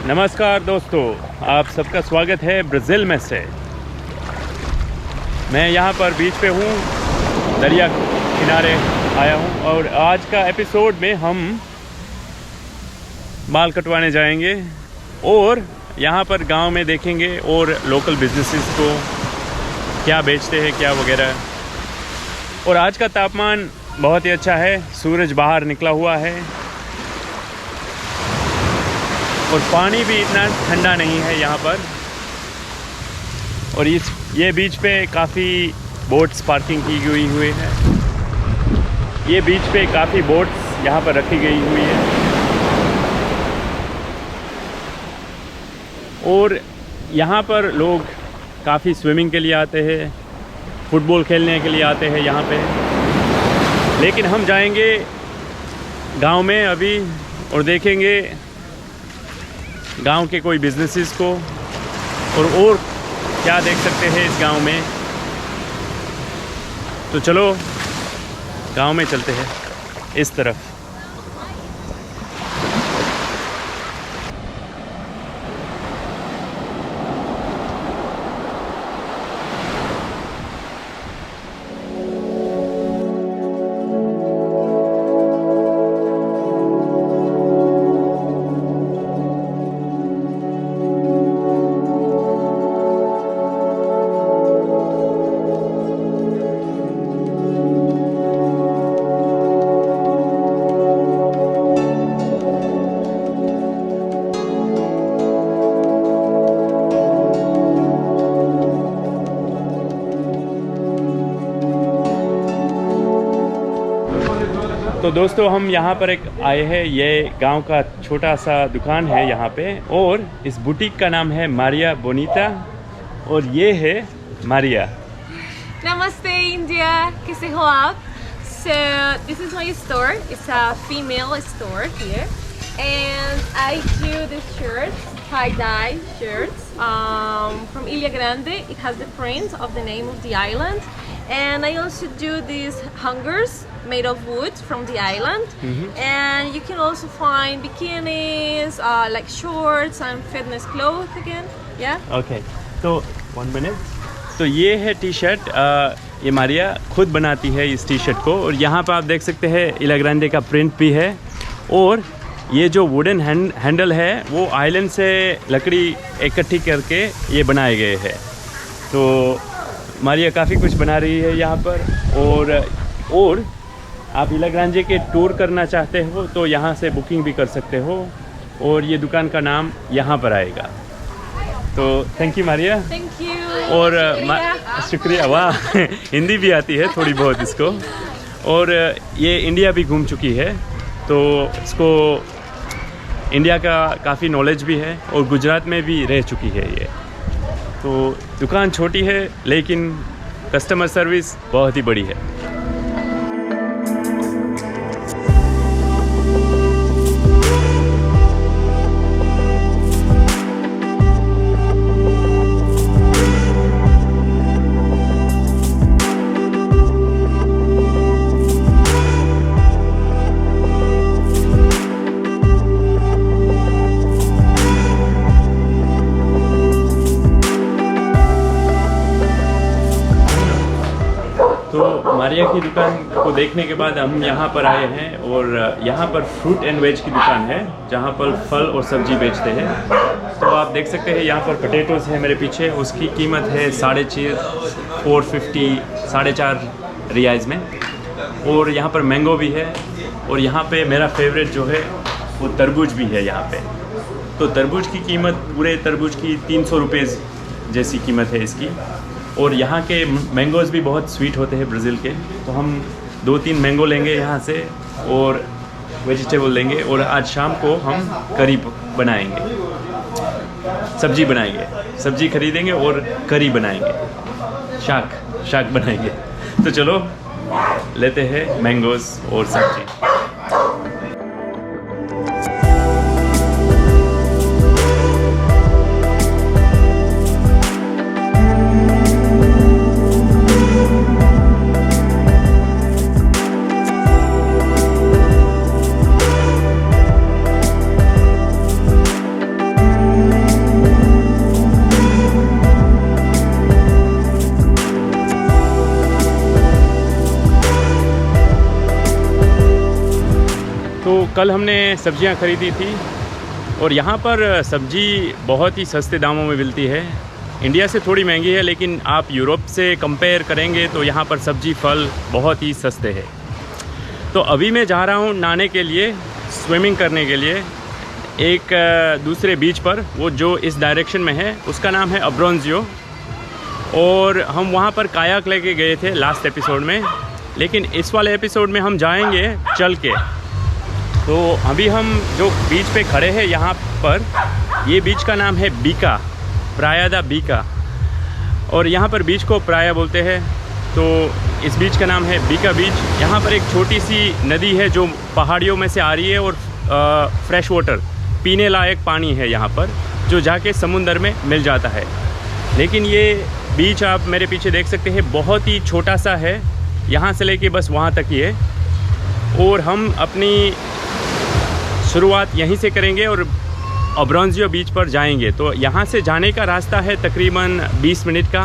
नमस्कार दोस्तों, आप सबका स्वागत है ब्राज़ील में से। मैं यहाँ पर बीच पे हूँ, दरिया किनारे आया हूँ और आज का एपिसोड में हम बाल कटवाने जाएंगे और यहाँ पर गांव में देखेंगे और लोकल बिजनेसेस को क्या बेचते हैं, क्या वगैरह। और आज का तापमान बहुत ही अच्छा है, सूरज बाहर निकला हुआ है और पानी भी इतना ठंडा नहीं है यहाँ पर। और ये बीच पे काफ़ी बोट्स पार्किंग की हुई है। ये बीच पे काफ़ी बोट्स यहाँ पर रखी गई हुई है और यहाँ पर लोग काफ़ी स्विमिंग के लिए आते हैं, फुटबॉल खेलने के लिए आते हैं यहाँ पे। लेकिन हम जाएंगे गांव में अभी और देखेंगे गांव के कोई बिजनेसेस को और क्या देख सकते हैं इस गांव में। तो चलो गांव में चलते हैं इस तरफ। तो दोस्तों, हम यहाँ पर एक आए हैं। ये गांव का छोटा सा दुकान है यहाँ पे और इस बुटीक का नाम है मारिया बोनीता और ये है मारिया। Namaste India, कैसे हो आप? So this is my store. It's a female store here, and I do the shirts, tie-dye shirts from Ilha Grande. It has the print of the name of the island, and I also do these hangers made of wood from the island. And you can also find bikinis, like shorts and fitness clothes again. Yeah. Okay. तो 1 minute. तो ये है T shirt. ये मारिया खुद बनाती है इस T shirt को और यहाँ पर आप देख सकते हैं इला ग्रांडे का प्रिंट भी है। और ये जो वुडन हैंडल है वो आइलैंड से लकड़ी इकट्ठी करके ये बनाए गए हैं। तो मारिया काफ़ी कुछ बना रही है यहाँ पर। और आप इला ग्रांडे के टूर करना चाहते हो तो यहाँ से बुकिंग भी कर सकते हो और ये दुकान का नाम यहाँ पर आएगा। तो thank you Maria. Thank you. और शुक्रिया। वाह, हिंदी भी आती है थोड़ी बहुत इसको। और ये इंडिया भी घूम चुकी है तो इसको इंडिया का काफ़ी नॉलेज भी है और गुजरात में भी रह चुकी है ये। तो दुकान छोटी है लेकिन कस्टमर सर्विस बहुत ही बड़ी है। मारिया की दुकान को देखने के बाद हम यहाँ पर आए हैं और यहाँ पर फ्रूट एंड वेज की दुकान है जहाँ पर फल और सब्जी बेचते हैं। तो आप देख सकते हैं यहाँ पर पोटैटोज़ है मेरे पीछे, उसकी कीमत है 4.50 रियाज में। और यहाँ पर मैंगो भी है और यहाँ पे मेरा फेवरेट जो है वो तरबूज भी है यहाँ पे। तो तरबूज की कीमत, पूरे तरबूज की 300 रुपये जैसी कीमत है इसकी। और यहाँ के मैंगोज़ भी बहुत स्वीट होते हैं ब्राज़ील के। तो हम 2-3 मैंगो लेंगे यहाँ से और वेजिटेबल लेंगे और आज शाम को हम करी बनाएंगे, सब्जी बनाएंगे, सब्जी खरीदेंगे और करी बनाएंगे, शाक बनाएंगे। तो चलो लेते हैं मैंगोज़ और सब्जी। कल हमने सब्जियां खरीदी थी और यहाँ पर सब्जी बहुत ही सस्ते दामों में मिलती है। इंडिया से थोड़ी महंगी है, लेकिन आप यूरोप से कंपेयर करेंगे तो यहाँ पर सब्जी फल बहुत ही सस्ते हैं। तो अभी मैं जा रहा हूँ नहाने के लिए, स्विमिंग करने के लिए एक दूसरे बीच पर, वो जो इस डायरेक्शन में है उसका नाम है अब्रोंजियो। और हम वहाँ पर कायाक लेके गए थे लास्ट एपिसोड में, लेकिन इस वाले एपिसोड में हम जाएंगे चल के। तो अभी हम जो बीच पे खड़े हैं यहाँ पर, ये बीच का नाम है बीका, प्राया दा बीका। और यहाँ पर बीच को प्राया बोलते हैं, तो इस बीच का नाम है बीका बीच। यहाँ पर एक छोटी सी नदी है जो पहाड़ियों में से आ रही है और फ्रेश वाटर, पीने लायक पानी है यहाँ पर, जो जाके समुंदर में मिल जाता है। लेकिन ये बीच आप मेरे पीछे देख सकते हैं बहुत ही छोटा सा है, यहाँ से लेके बस वहाँ तक ही है। और हम अपनी शुरुआत यहीं से करेंगे और अब्रोंजियो बीच पर जाएंगे। तो यहाँ से जाने का रास्ता है तकरीबन 20 मिनट का,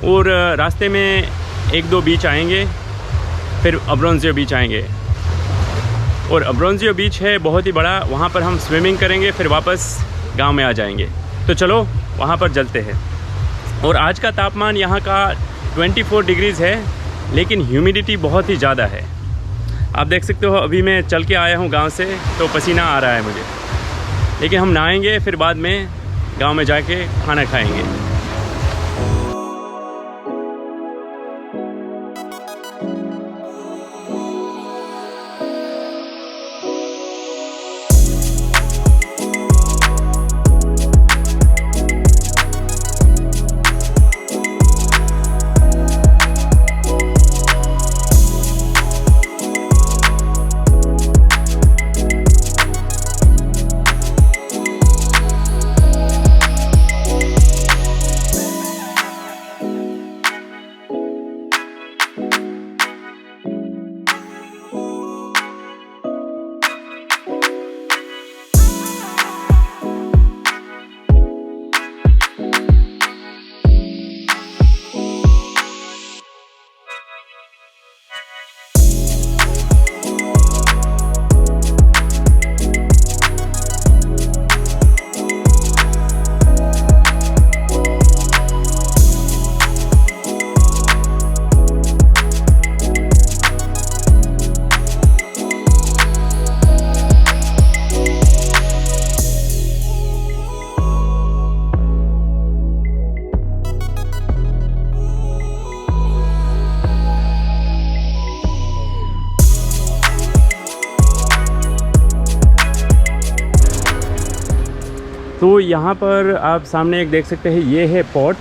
और रास्ते में 1-2 बीच आएंगे, फिर अब्रोंजियो बीच आएंगे। और अब्रोंजियो बीच है बहुत ही बड़ा, वहाँ पर हम स्विमिंग करेंगे, फिर वापस गांव में आ जाएंगे। तो चलो वहाँ पर चलते हैं। और आज का तापमान यहाँ का 24 डिग्रीज़ है, लेकिन ह्यूमिडिटी बहुत ही ज़्यादा है। आप देख सकते हो अभी मैं चल के आया हूँ गांव से, तो पसीना आ रहा है मुझे। लेकिन हम नहाएंगे, फिर बाद में गांव में जाके खाना खाएंगे। तो यहाँ पर आप सामने एक देख सकते हैं, ये है पोर्ट,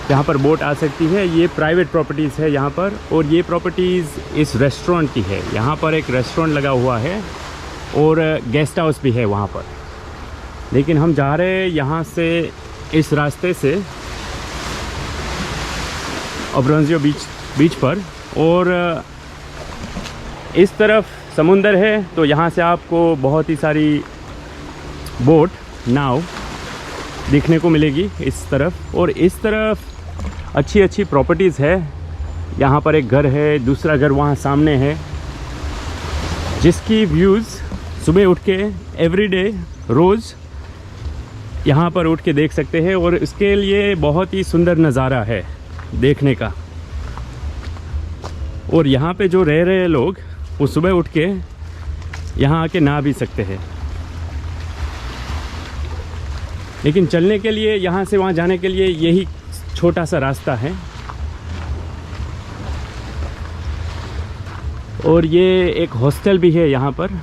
जहाँ पर बोट आ सकती है। ये प्राइवेट प्रॉपर्टीज़ है यहाँ पर, और ये प्रॉपर्टीज़ इस रेस्टोरेंट की है। यहाँ पर एक रेस्टोरेंट लगा हुआ है और गेस्ट हाउस भी है वहाँ पर। लेकिन हम जा रहे हैं यहाँ से, इस रास्ते से अब्रोंजियो बीच पर, और इस तरफ समुंदर है। तो यहाँ से आपको बहुत ही सारी बोट, नाव देखने को मिलेगी इस तरफ। और इस तरफ अच्छी अच्छी प्रॉपर्टीज़ है। यहाँ पर एक घर है, दूसरा घर वहाँ सामने है, जिसकी व्यूज़ सुबह उठ के एवरीडे रोज़ यहाँ पर उठ के देख सकते हैं। और इसके लिए बहुत ही सुंदर नज़ारा है देखने का। और यहाँ पे जो रह रहे लोग, वो सुबह उठ के यहाँ आके नहा भी सकते हैं। लेकिन चलने के लिए, यहाँ से वहाँ जाने के लिए यही छोटा सा रास्ता है। और ये एक हॉस्टल भी है यहाँ पर।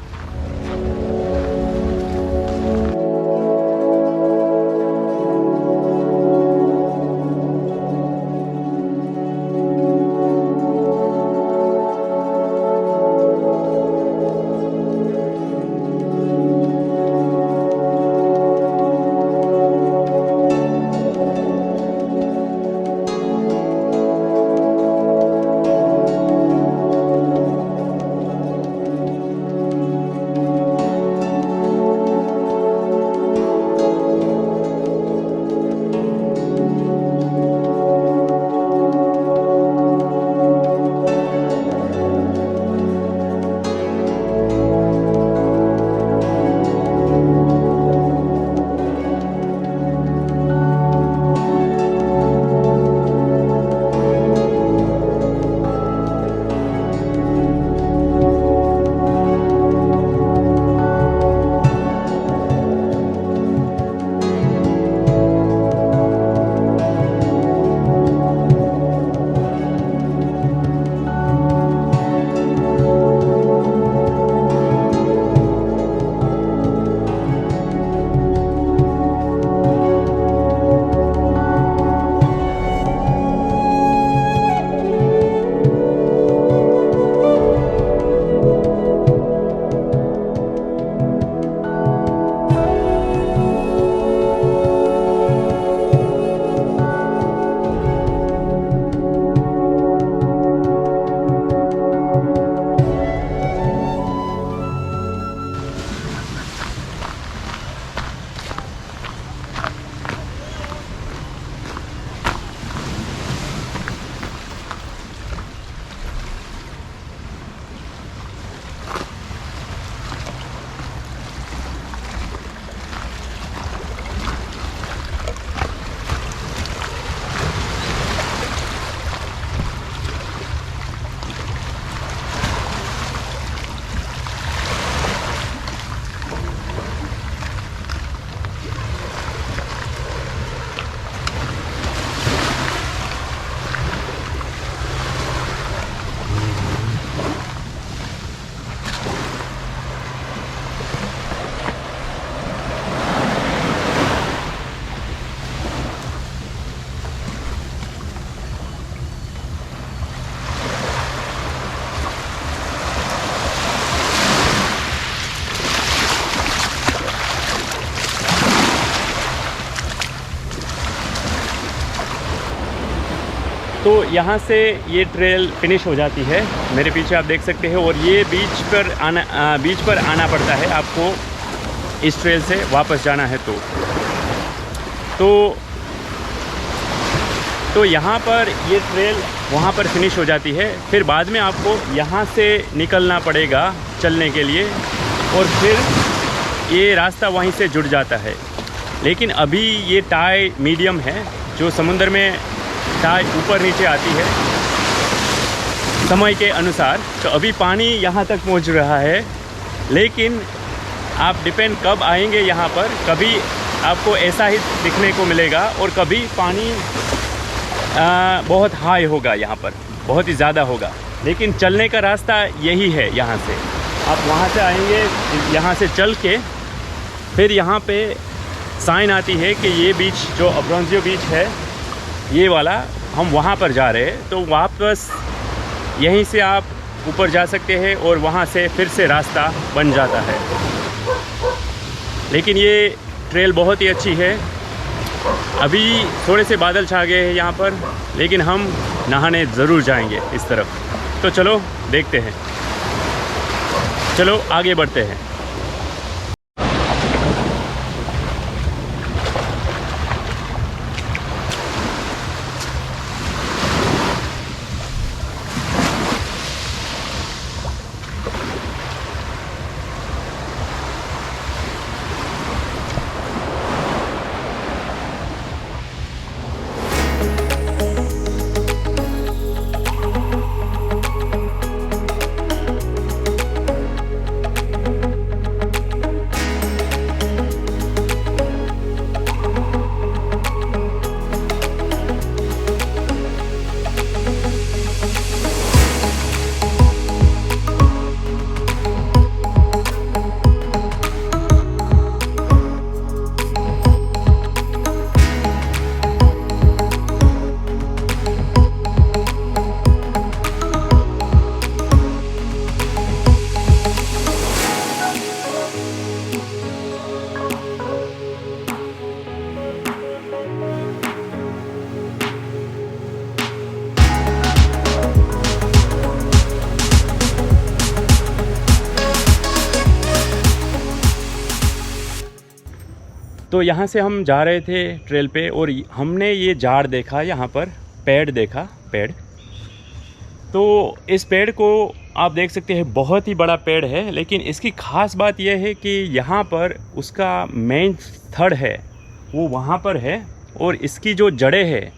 तो यहाँ से ये ट्रेल फिनिश हो जाती है, मेरे पीछे आप देख सकते हैं। और ये बीच पर आना पड़ता है आपको, इस ट्रेल से वापस जाना है तो यहाँ पर ये ट्रेल वहाँ पर फिनिश हो जाती है। फिर बाद में आपको यहाँ से निकलना पड़ेगा चलने के लिए, और फिर ये रास्ता वहीं से जुड़ जाता है। लेकिन अभी ये टाइड मीडियम है, जो समुद्र में टाइड ऊपर नीचे आती है समय के अनुसार। तो अभी पानी यहाँ तक पहुँच रहा है, लेकिन आप डिपेंड कब आएंगे यहाँ पर। कभी आपको ऐसा ही दिखने को मिलेगा और कभी पानी बहुत हाई होगा, यहाँ पर बहुत ही ज़्यादा होगा। लेकिन चलने का रास्ता यही है, यहाँ से आप वहाँ से आएंगे, यहाँ से चल के फिर यहाँ पे साइन आती है कि ये बीच जो अब्रोंजियो बीच है ये वाला, हम वहाँ पर जा रहे हैं। तो वापस यहीं से आप ऊपर जा सकते हैं और वहाँ से फिर से रास्ता बन जाता है। लेकिन ये ट्रेल बहुत ही अच्छी है। अभी थोड़े से बादल छा गए हैं यहाँ पर, लेकिन हम नहाने ज़रूर जाएंगे इस तरफ। तो चलो देखते हैं, चलो आगे बढ़ते हैं। तो यहाँ से हम जा रहे थे ट्रेल पे, और हमने ये झाड़ देखा, यहाँ पर पेड़ देखा, पेड़। तो इस पेड़ को आप देख सकते हैं, बहुत ही बड़ा पेड़ है। लेकिन इसकी ख़ास बात यह है कि यहाँ पर उसका मेन थड़ है वो वहाँ पर है, और इसकी जो जड़ें हैं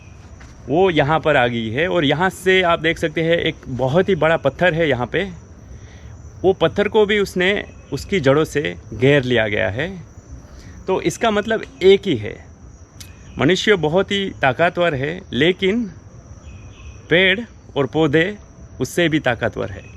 वो यहाँ पर आ गई है। और यहाँ से आप देख सकते हैं एक बहुत ही बड़ा पत्थर है यहाँ पे, वो पत्थर को भी उसने उसकी जड़ों से घेर लिया गया है। तो इसका मतलब एक ही है, मनुष्य बहुत ही ताकतवर है, लेकिन पेड़ और पौधे उससे भी ताकतवर है।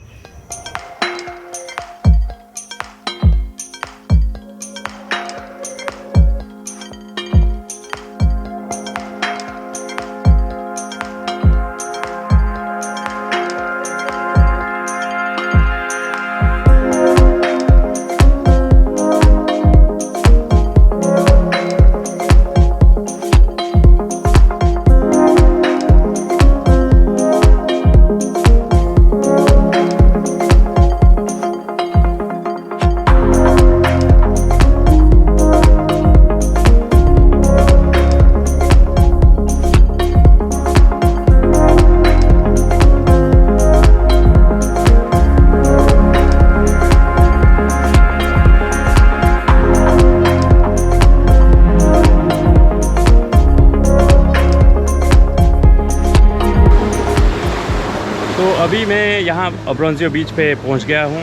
अभी मैं यहाँ अब्रोंजियो बीच पे पहुँच गया हूँ,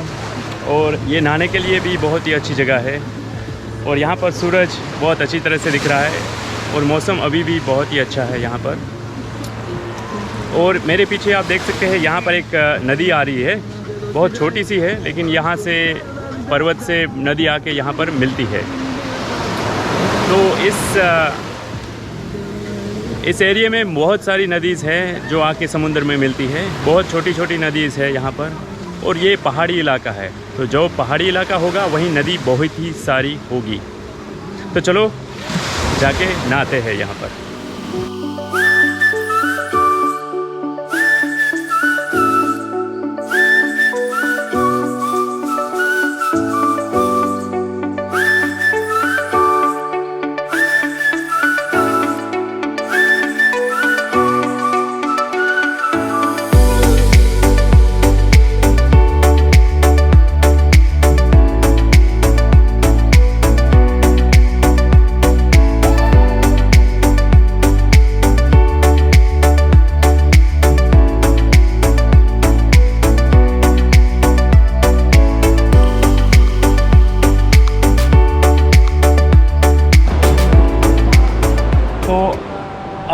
और ये नहाने के लिए भी बहुत ही अच्छी जगह है। और यहाँ पर सूरज बहुत अच्छी तरह से दिख रहा है, और मौसम अभी भी बहुत ही अच्छा है यहाँ पर। और मेरे पीछे आप देख सकते हैं यहाँ पर एक नदी आ रही है, बहुत छोटी सी है, लेकिन यहाँ से पर्वत से नदी आके यहाँ पर मिलती है। तो इस एरिया में बहुत सारी नदीज़ हैं जो आके समुद्र में मिलती है। बहुत छोटी छोटी नदीज़ है यहाँ पर, और ये पहाड़ी इलाका है। तो जो पहाड़ी इलाका होगा वहीं नदी बहुत ही सारी होगी। तो चलो जाके नहाते हैं यहाँ पर।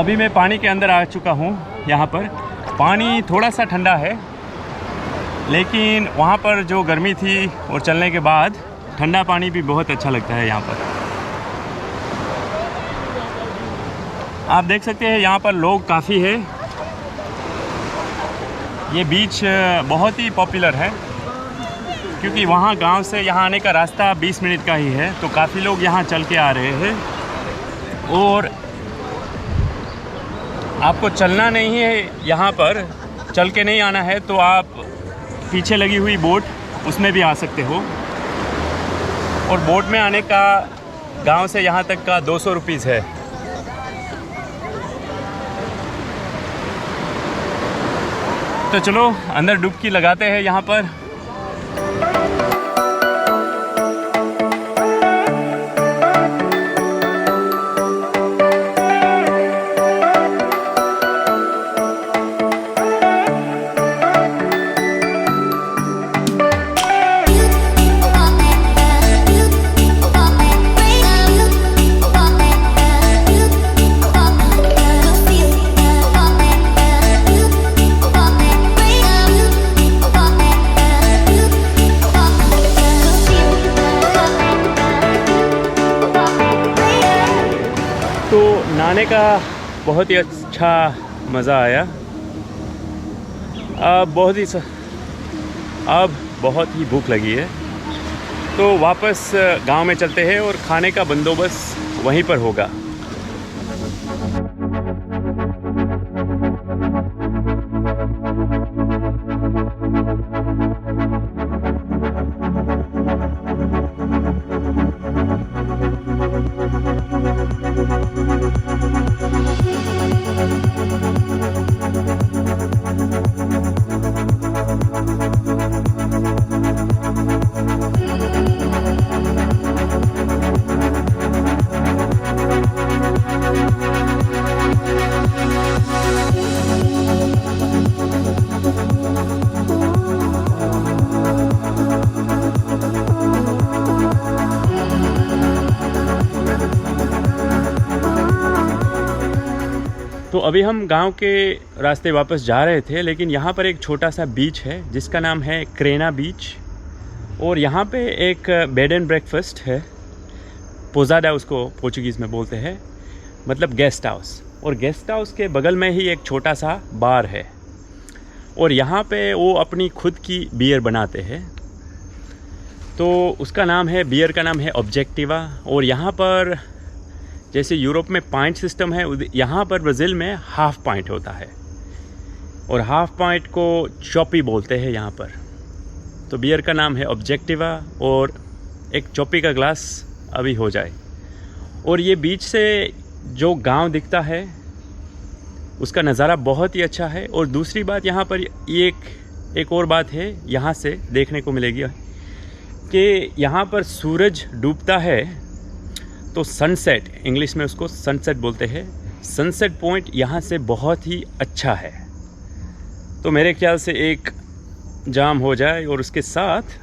अभी मैं पानी के अंदर आ चुका हूँ। यहाँ पर पानी थोड़ा सा ठंडा है, लेकिन वहाँ पर जो गर्मी थी और चलने के बाद ठंडा पानी भी बहुत अच्छा लगता है यहाँ पर। आप देख सकते हैं यहाँ पर लोग काफ़ी है। ये बीच बहुत ही पॉपुलर है क्योंकि वहाँ गांव से यहाँ आने का रास्ता 20 मिनट का ही है, तो काफ़ी लोग यहाँ चल के आ रहे हैं। और आपको चलना नहीं है, यहाँ पर चल के नहीं आना है, तो आप पीछे लगी हुई बोट उसमें भी आ सकते हो। और बोट में आने का गांव से यहाँ तक का 200 रुपीज़ है। तो चलो अंदर डुबकी लगाते हैं यहाँ पर। तो नहाने का बहुत ही अच्छा मज़ा आया। अब बहुत ही भूख लगी है, तो वापस गांव में चलते हैं और खाने का बंदोबस्त वहीं पर होगा। तो अभी हम गांव के रास्ते वापस जा रहे थे, लेकिन यहाँ पर एक छोटा सा बीच है जिसका नाम है क्रेना बीच। और यहाँ पे एक बेड एंड ब्रेकफास्ट है, पोजाडा उसको पोर्चुगीज़ में बोलते हैं, मतलब गेस्ट हाउस। और गेस्ट हाउस के बगल में ही एक छोटा सा बार है, और यहाँ पे वो अपनी खुद की बियर बनाते हैं। तो उसका नाम है, बियर का नाम है ऑब्जेक्टिवा। और यहाँ पर जैसे यूरोप में पॉइंट सिस्टम है, यहाँ पर ब्राज़ील में हाफ पॉइंट होता है, और हाफ पॉइंट को चॉपी बोलते हैं यहाँ पर। तो बियर का नाम है ऑब्जेक्टिवा, और एक चॉपी का ग्लास अभी हो जाए। और ये बीच से जो गांव दिखता है उसका नज़ारा बहुत ही अच्छा है। और दूसरी बात यहाँ पर एक और बात है यहाँ से देखने को मिलेगी कि यहाँ पर सूरज डूबता है, तो सनसेट, इंग्लिश में उसको सनसेट बोलते हैं, सनसेट पॉइंट यहाँ से बहुत ही अच्छा है। तो मेरे ख्याल से एक जाम हो जाए और उसके साथ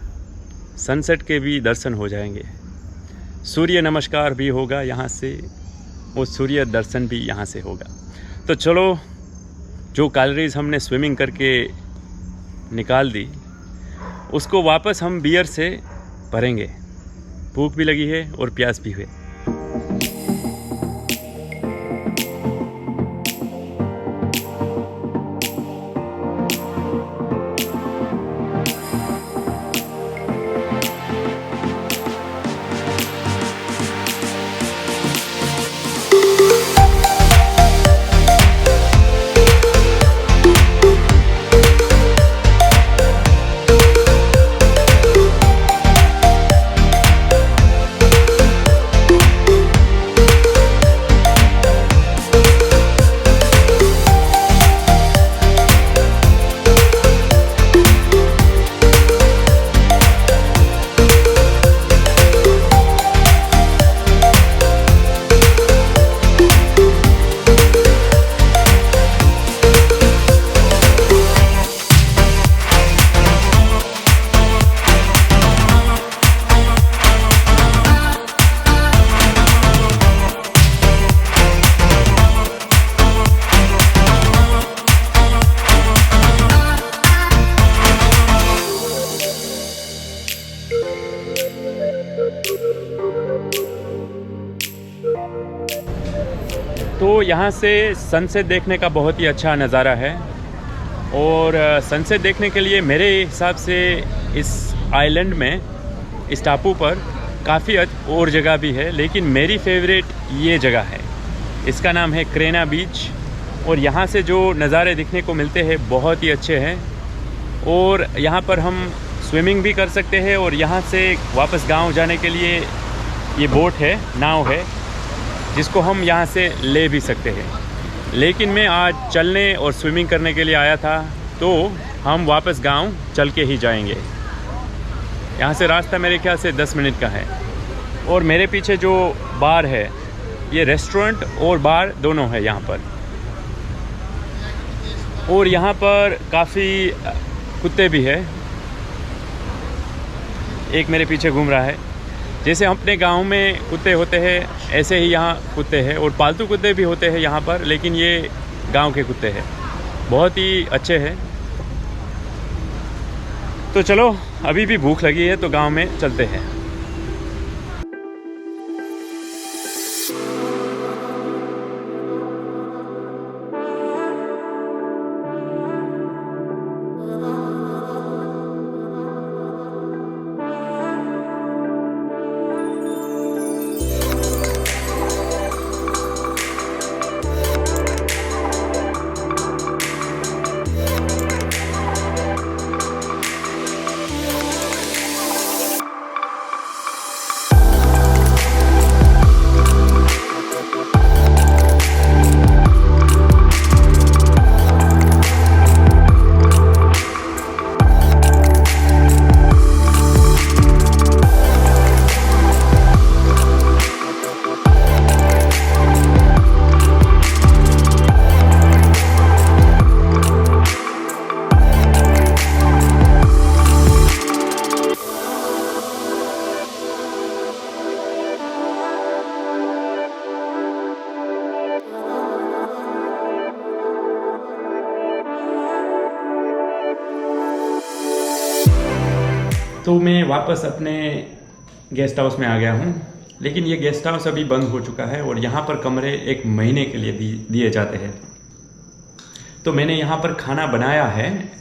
सनसेट के भी दर्शन हो जाएंगे, सूर्य नमस्कार भी होगा यहाँ से, वो सूर्य दर्शन भी यहाँ से होगा। तो चलो, जो कैलोरीज हमने स्विमिंग करके निकाल दी उसको वापस हम बियर से भरेंगे। भूख भी लगी है और प्यास भी है। तो यहाँ से सनसेट देखने का बहुत ही अच्छा नज़ारा है और सनसेट देखने के लिए मेरे हिसाब से इस आइलैंड में, इस टापू पर काफ़ी और जगह भी है, लेकिन मेरी फेवरेट ये जगह है। इसका नाम है क्रेना बीच और यहाँ से जो नज़ारे दिखने को मिलते हैं बहुत ही अच्छे हैं और यहाँ पर हम स्विमिंग भी कर सकते हैं और यहाँ से वापस गांव जाने के लिए ये बोट है, नाव है, जिसको हम यहाँ से ले भी सकते हैं। लेकिन मैं आज चलने और स्विमिंग करने के लिए आया था, तो हम वापस गांव चल के ही जाएंगे। यहाँ से रास्ता मेरे ख्याल से 10 मिनट का है और मेरे पीछे जो बार है, ये रेस्टोरेंट और बार दोनों है यहाँ पर। और यहाँ पर काफ़ी कुत्ते भी है, एक मेरे पीछे घूम रहा है। जैसे अपने गांव में कुत्ते होते हैं, ऐसे ही यहाँ कुत्ते हैं और पालतू कुत्ते भी होते हैं यहाँ पर, लेकिन ये गांव के कुत्ते हैं, बहुत ही अच्छे हैं। तो चलो, अभी भी भूख लगी है तो गांव में चलते हैं। तो मैं वापस अपने गेस्ट हाउस में आ गया हूँ, लेकिन ये गेस्ट हाउस अभी बंद हो चुका है और यहाँ पर कमरे 1 महीने के लिए दिए जाते हैं। तो मैंने यहाँ पर खाना बनाया है।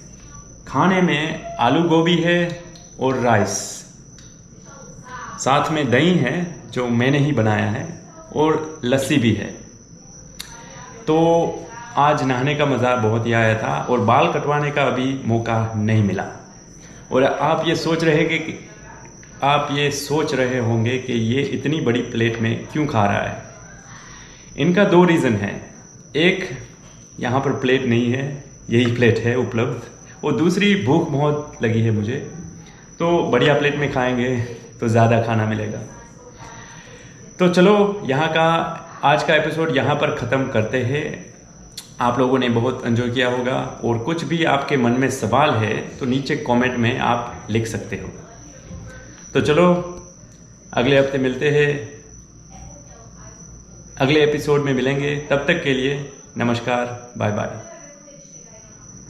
खाने में आलू गोभी है और राइस, साथ में दही है जो मैंने ही बनाया है और लस्सी भी है। तो आज नहाने का मज़ा बहुत ही आया था और बाल कटवाने का अभी मौका नहीं मिला। और आप ये सोच रहे होंगे कि ये इतनी बड़ी प्लेट में क्यों खा रहा है। इनका 2 रीज़न है। एक, यहाँ पर प्लेट नहीं है, यही प्लेट है उपलब्ध, और दूसरी, भूख बहुत लगी है मुझे, तो बढ़िया प्लेट में खाएंगे तो ज़्यादा खाना मिलेगा। तो चलो, यहाँ का आज का एपिसोड यहाँ पर ख़त्म करते हैं। आप लोगों ने बहुत एंजॉय किया होगा और कुछ भी आपके मन में सवाल है तो नीचे कमेंट में आप लिख सकते हो। तो चलो, अगले हफ्ते मिलते हैं, अगले एपिसोड में मिलेंगे। तब तक के लिए नमस्कार, बाय बाय।